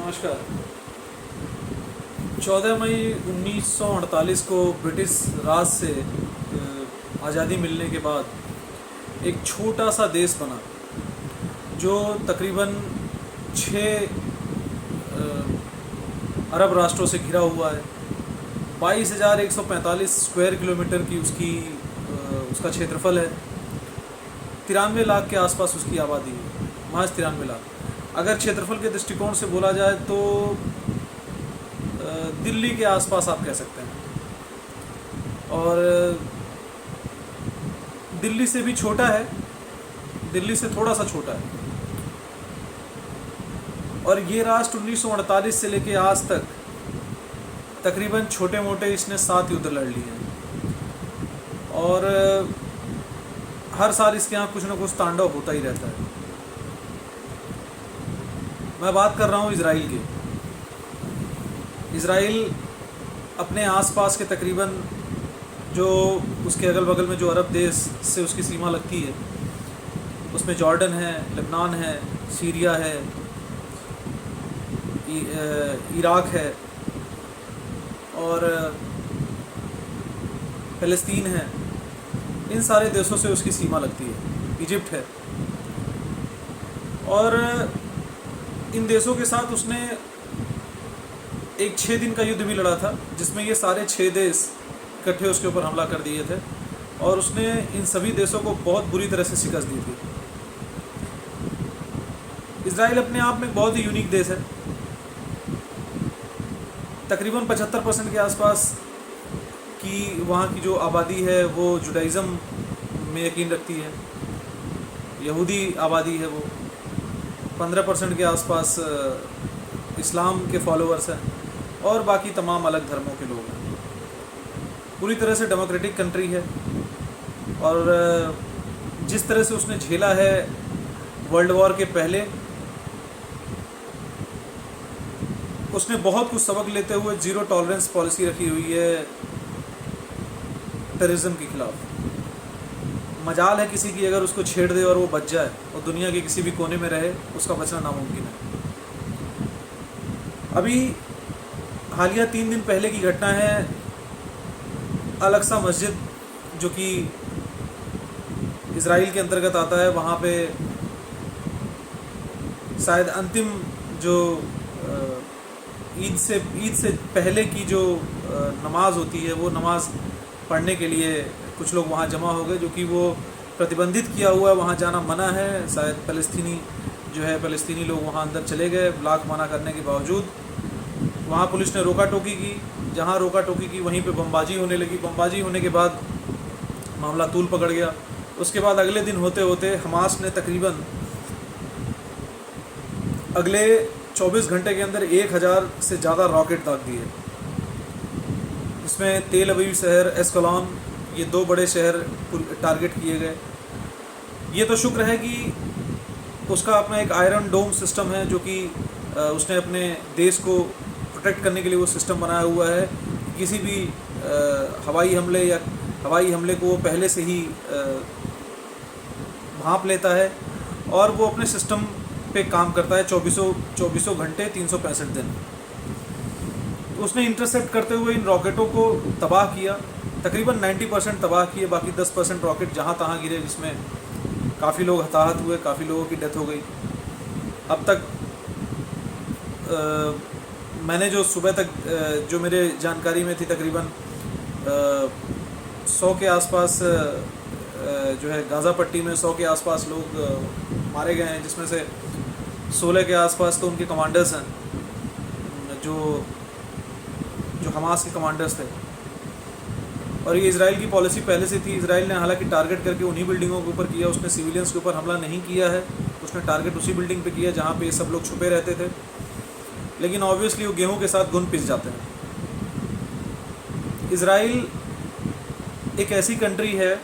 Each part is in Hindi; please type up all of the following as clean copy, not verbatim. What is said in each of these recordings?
नमस्कार। 14 मई 1948 को ब्रिटिश राज से आज़ादी मिलने के बाद एक छोटा सा देश बना जो तकरीबन 6 अरब राष्ट्रों से घिरा हुआ है। 22,145 स्क्वायर किलोमीटर की उसका क्षेत्रफल है। 93 लाख के आसपास उसकी आबादी है, महज 93 लाख। अगर क्षेत्रफल के दृष्टिकोण से बोला जाए तो दिल्ली के आसपास आप कह सकते हैं, और दिल्ली से भी छोटा है, दिल्ली से थोड़ा सा छोटा है। और ये राष्ट्र 1948 से लेके आज तक तकरीबन छोटे मोटे इसने 7 युद्ध लड़ लिए हैं, और हर साल इसके यहाँ कुछ न कुछ तांडव होता ही रहता है। मैं बात कर रहा हूँ इजराइल की। इजराइल अपने आसपास के तकरीबन जो उसके अगल बगल में जो अरब देश से उसकी सीमा लगती है, उसमें जॉर्डन है, लेबनान है, सीरिया है, इराक है और फ़लस्तीन है। इन सारे देशों से उसकी सीमा लगती है। इजिप्ट है। और इन देशों के साथ उसने एक 6 दिन का युद्ध भी लड़ा था, जिसमें ये सारे 6 देश इकट्ठे उसके ऊपर हमला कर दिए थे, और उसने इन सभी देशों को बहुत बुरी तरह से शिकस्त दी थी। इजराइल अपने आप में बहुत ही यूनिक देश है। तकरीबन 75% के आसपास की वहाँ की जो आबादी है वो जुडाइज़म में यकीन रखती है। यहूदी आबादी है वो। 15% के आसपास इस्लाम के फॉलोअर्स हैं, और बाकी तमाम अलग धर्मों के लोग हैं। पूरी तरह से डेमोक्रेटिक कंट्री है, और जिस तरह से उसने झेला है वर्ल्ड वॉर के पहले, उसने बहुत कुछ सबक लेते हुए ज़ीरो टॉलरेंस पॉलिसी रखी हुई है टेररिज्म के खिलाफ। मजाल है किसी की अगर उसको छेड़ दे और वो बच जाए और दुनिया के किसी भी कोने में रहे, उसका बचना नामुमकिन है। अभी हालिया 3 दिन पहले की घटना है। अल-अक्सा मस्जिद, जो कि इजराइल के अंतर्गत आता है, वहाँ पे शायद अंतिम जो ईद से पहले की जो नमाज होती है, वो नमाज पढ़ने के लिए कुछ लोग वहाँ जमा हो गए, जो कि वो प्रतिबंधित किया हुआ है, वहाँ जाना मना है। शायद फ़लस्तीनी लोग वहाँ अंदर चले गए, ब्लॉक मना करने के बावजूद। वहाँ पुलिस ने रोका टोकी की। जहाँ रोका टोकी की वहीं पे बमबाजी होने लगी। बमबाजी होने के बाद मामला तूल पकड़ गया। उसके बाद अगले दिन होते होते हमास ने तकरीबन अगले 24 घंटे के अंदर 1000 से ज़्यादा रॉकेट दाग दिए। इसमें तेल अवीव शहर, एस्कलॉन, ये 2 बड़े शहर टारगेट किए गए। ये तो शुक्र है कि उसका अपना एक आयरन डोम सिस्टम है, जो कि उसने अपने देश को प्रोटेक्ट करने के लिए वो सिस्टम बनाया हुआ है। किसी भी हवाई हमले को वो पहले से ही भांप लेता है, और वो अपने सिस्टम पे काम करता है 24 घंटे 365 दिन। उसने इंटरसेप्ट करते हुए इन रॉकेटों को तबाह किया। तकरीबन 90% तबाह किए। बाकी 10% रॉकेट जहाँ तहाँ गिरे, जिसमें काफ़ी लोग हताहत हुए, काफ़ी लोगों की डेथ हो गई। अब तक मैंने जो सुबह तक जो मेरे जानकारी में थी, तकरीबन 100 के आसपास जो है गाज़ा पट्टी में 100 के आसपास लोग मारे गए हैं, जिसमें से 16 के आसपास तो उनके कमांडर्स हैं, जो हमास के कमांडर्स थे। और ये इजराइल की पॉलिसी पहले से थी। इजराइल ने हालांकि टारगेट करके उन्हीं बिल्डिंगों के ऊपर किया। उसने सिविलियंस के ऊपर हमला नहीं किया है। उसने टारगेट उसी बिल्डिंग पे किया जहाँ पे ये सब लोग छुपे रहते थे। लेकिन ऑब्वियसली वो गेहूं के साथ घुन पिस जाते हैं। इजराइल एक ऐसी कंट्री है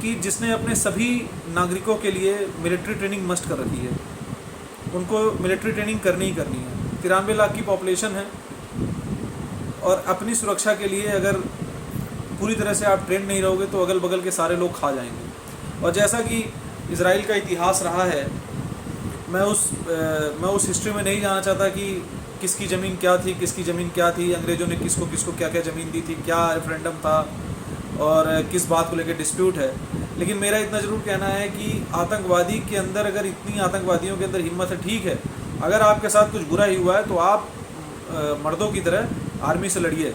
कि जिसने अपने सभी नागरिकों के लिए मिलिट्री ट्रेनिंग मस्ट कर रखी है। उनको मिलिट्री ट्रेनिंग करनी ही करनी है। 93 लाख की पॉपुलेशन है, और अपनी सुरक्षा के लिए अगर पूरी तरह से आप ट्रेन नहीं रहोगे तो अगल बगल के सारे लोग खा जाएंगे। और जैसा कि इजराइल का इतिहास रहा है मैं उस हिस्ट्री में नहीं जाना चाहता कि किसकी ज़मीन क्या थी, किसकी ज़मीन क्या थी, अंग्रेज़ों ने किसको किसको क्या क्या ज़मीन दी थी, क्या रेफरेंडम था और किस बात को लेकर डिस्प्यूट है। लेकिन मेरा इतना ज़रूर कहना है कि आतंकवादी के अंदर, अगर इतनी आतंकवादियों के अंदर हिम्मत है, ठीक है, अगर आपके साथ कुछ बुरा ही हुआ है तो आप मर्दों की तरह आर्मी से लड़िए।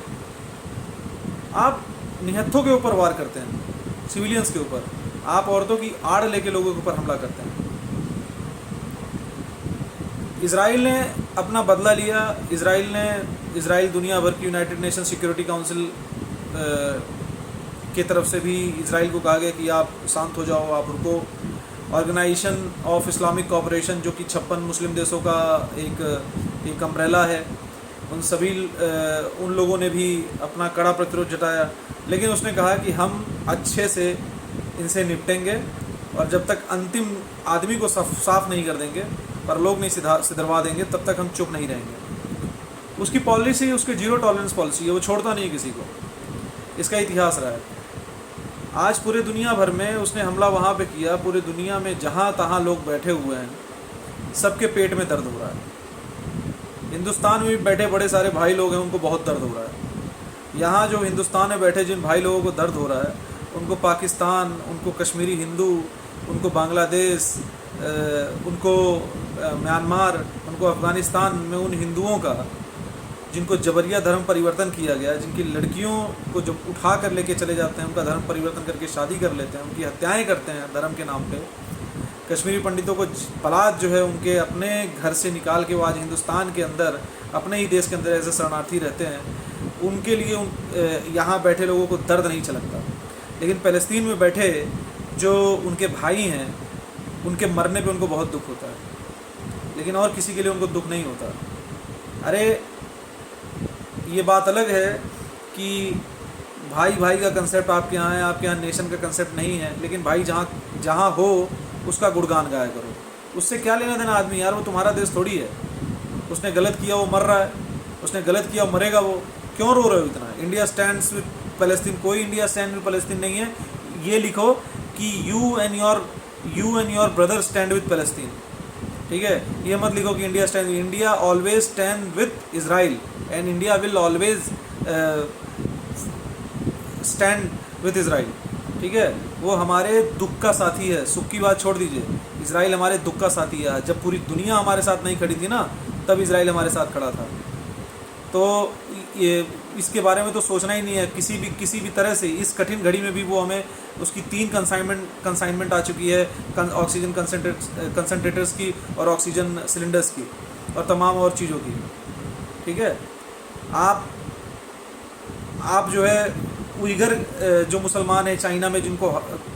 आप निहत्थों के ऊपर वार करते हैं, सिविलियंस के ऊपर, आप औरतों की आड़ लेके लोगों के ऊपर हमला करते हैं। इज़राइल ने अपना बदला लिया। इज़राइल दुनिया भर की यूनाइटेड नेशन सिक्योरिटी काउंसिल की तरफ से भी इज़राइल को कहा गया कि आप शांत हो जाओ, आप रुको। ऑर्गेनाइजेशन ऑफ इस्लामिक कोऑपरेशन, जो कि 56 मुस्लिम देशों का एक अम्ब्रेला है, उन लोगों ने भी अपना कड़ा प्रतिरोध जताया। लेकिन उसने कहा कि हम अच्छे से इनसे निपटेंगे और जब तक अंतिम आदमी को साफ नहीं कर देंगे, परलोक नहीं सिधरवा देंगे, तब तक हम चुप नहीं रहेंगे। उसकी पॉलिसी, उसकी जीरो टॉलरेंस पॉलिसी है, वो छोड़ता नहीं है किसी को। इसका इतिहास रहा है। आज पूरे दुनिया भर में उसने हमला वहाँ पे किया, पूरे दुनिया में जहाँ तहाँ लोग बैठे हुए हैं, सबके पेट में दर्द हो रहा है। हिंदुस्तान में भी बैठे बड़े सारे भाई लोग हैं, उनको बहुत दर्द हो रहा है। यहाँ जो हिंदुस्तान में बैठे जिन भाई लोगों को दर्द हो रहा है, उनको पाकिस्तान, उनको कश्मीरी हिंदू, उनको बांग्लादेश, उनको म्यांमार, उनको अफ़गानिस्तान में उन हिंदुओं का जिनको जबरिया धर्म परिवर्तन किया गया, जिनकी लड़कियों को जब उठा कर लेके चले जाते हैं, उनका धर्म परिवर्तन करके शादी कर लेते हैं, उनकी हत्याएं करते हैं धर्म के नाम पे। कश्मीरी पंडितों को पलाद जो है उनके अपने घर से निकाल के वो आज हिंदुस्तान के अंदर, अपने ही देश के अंदर ऐसे शरणार्थी रहते हैं। उनके लिए यहाँ बैठे लोगों को दर्द नहीं छलकता। लेकिन फ़लस्तीन में बैठे जो उनके भाई हैं, उनके मरने पे उनको बहुत दुख होता है, लेकिन और किसी के लिए उनको दुख नहीं होता। अरे ये बात अलग है कि भाई भाई का कंसेप्ट आपके यहाँ है, आपके यहाँ नेशन का कंसेप्ट नहीं है, लेकिन भाई जहाँ हो उसका गुणगान गाया करो। उससे क्या लेना देना आदमी, यार वो तुम्हारा देश थोड़ी है। उसने गलत किया, वो मर रहा है, उसने गलत किया, वो मरेगा। वो क्यों रो रहे हो इतना? इंडिया स्टैंड्स विद फ़लस्तीन, कोई इंडिया स्टैंड विद फ़लस्तीन नहीं है। ये लिखो कि you and your brother stand with फ़लस्तीन, ठीक है? ये मत लिखो कि India always stand with Israel and India will always stand with Israel, ठीक है? वो हमारे दुख का साथी है। सुख की बात छोड़ दीजिए, इज़राइल हमारे दुख का साथी है। जब पूरी दुनिया हमारे साथ नहीं खड़ी थी ना, तब इज़राइल हमारे साथ खड़ा था। तो ये इसके बारे में तो सोचना ही नहीं है किसी भी तरह से। इस कठिन घड़ी में भी वो हमें उसकी 3 कंसाइनमेंट आ चुकी है, ऑक्सीजन कंसनट्रेटर्स की और ऑक्सीजन सिलेंडर्स की और तमाम और चीज़ों की, ठीक है? आप जो है उइगर जो मुसलमान है चाइना में, जिनको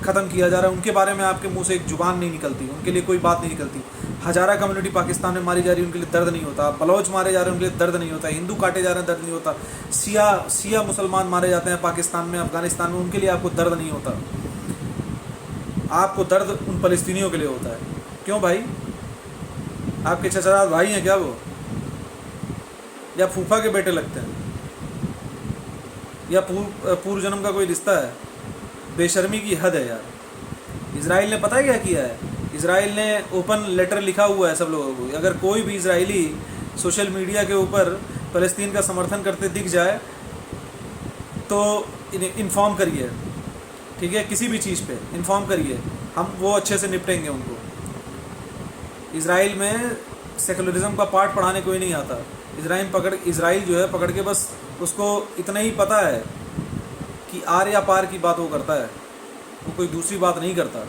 ख़त्म किया जा रहा है, उनके बारे में आपके मुंह से एक जुबान नहीं निकलती, उनके लिए कोई बात नहीं निकलती। हज़ारा कम्युनिटी पाकिस्तान में मारी जा रही है, उनके लिए दर्द नहीं होता। बलोच मारे जा रहे हैं, उनके लिए दर्द नहीं होता। हिंदू काटे जा रहे हैं, दर्द नहीं होता। शिया मुसलमान मारे जाते हैं पाकिस्तान में, अफ़गानिस्तान में, उनके लिए आपको दर्द नहीं होता। आपको दर्द उन फ़लस्तीनियों के लिए होता है। क्यों भाई? आपके चचेरा भाई हैं क्या वो, या फूफा के बेटे लगते हैं, या पूर्व जन्म का कोई रिश्ता है? बेशर्मी की हद है यार। इज़राइल ने पता है क्या किया है? इज़राइल ने ओपन लेटर लिखा हुआ है सब लोगों को। अगर कोई भी इज़राइली सोशल मीडिया के ऊपर फ़लस्तीन का समर्थन करते दिख जाए तो इन्फॉर्म करिए, ठीक है? किसी भी चीज़ पे इन्फॉर्म करिए, हम वो अच्छे से निपटेंगे उनको। इज़राइल में सेकुलरिज्म का पाठ पढ़ाने कोई नहीं आता। इज़राइल जो है पकड़ के बस उसको इतना ही पता है कि आर या पार की बात वो करता है, वो कोई दूसरी बात नहीं करता।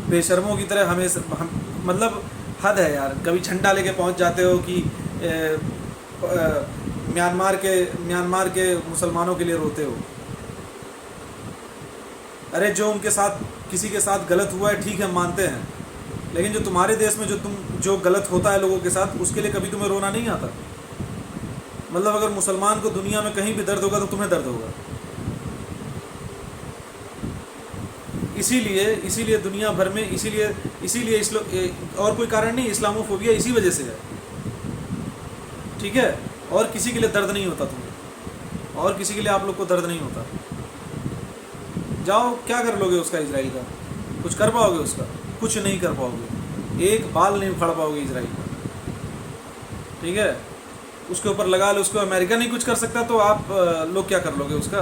बेशर्मों की तरह मतलब हद है यार। कभी झंडा लेके पहुंच जाते हो कि म्यांमार के मुसलमानों के लिए रोते हो। अरे जो उनके साथ किसी के साथ गलत हुआ है, ठीक है, मानते हैं, लेकिन जो तुम्हारे देश में जो गलत होता है लोगों के साथ, उसके लिए कभी तुम्हें रोना नहीं आता? मतलब अगर मुसलमान को दुनिया में कहीं भी दर्द होगा तो तुम्हें दर्द होगा। इसीलिए दुनिया भर में, इसीलिए और कोई कारण नहीं, इस्लामोफोबिया इसी वजह से है, ठीक है? और किसी के लिए दर्द नहीं होता तुम्हें, और किसी के लिए आप लोग को दर्द नहीं होता। जाओ, क्या कर लोगे उसका? इजराइल का कुछ कर पाओगे उसका? कुछ नहीं कर पाओगे, एक बाल नहीं उखाड़ पाओगे इजराइल का, ठीक है। उसके ऊपर लगा लो, उसको अमेरिका नहीं कुछ कर सकता तो आप लोग क्या कर लोगे उसका?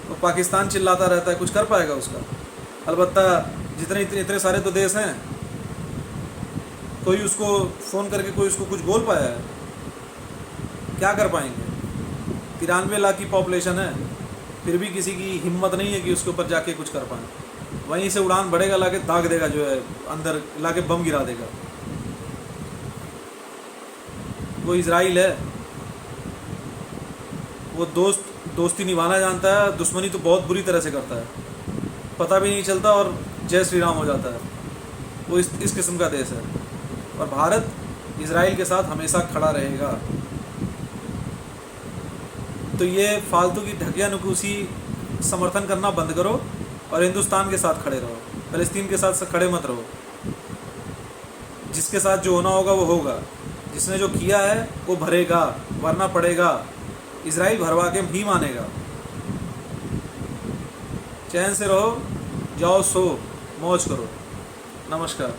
तो पाकिस्तान चिल्लाता रहता है, कुछ कर पाएगा उसका? अलबत्ता जितने इतने इतने सारे तो देश हैं, कोई उसको फ़ोन करके कोई उसको कुछ बोल पाया है? क्या कर पाएंगे? 93 लाख की पॉपुलेशन है, फिर भी किसी की हिम्मत नहीं है कि उसके ऊपर जाके कुछ कर पाए। वहीं से उड़ान बढ़ेगा, लाके दाग देगा, जो है अंदर लाके बम गिरा देगा। वो इजराइल है, वो दोस्ती निभाना जानता है, दुश्मनी तो बहुत बुरी तरह से करता है, पता भी नहीं चलता और जय श्री राम हो जाता है। वो इस किस्म का देश है, और भारत इजराइल के साथ हमेशा खड़ा रहेगा। तो ये फालतू की ढकिया नुकुसी समर्थन करना बंद करो और हिंदुस्तान के साथ खड़े रहो, फ़लस्तीन के साथ खड़े मत रहो। जिसके साथ जो होना होगा वो होगा, जिसने जो किया है वो भरेगा, वरना पड़ेगा। इजराइल भरवा के ही मानेगा। चैन से रहो, जाओ सो, मौज करो। नमस्कार।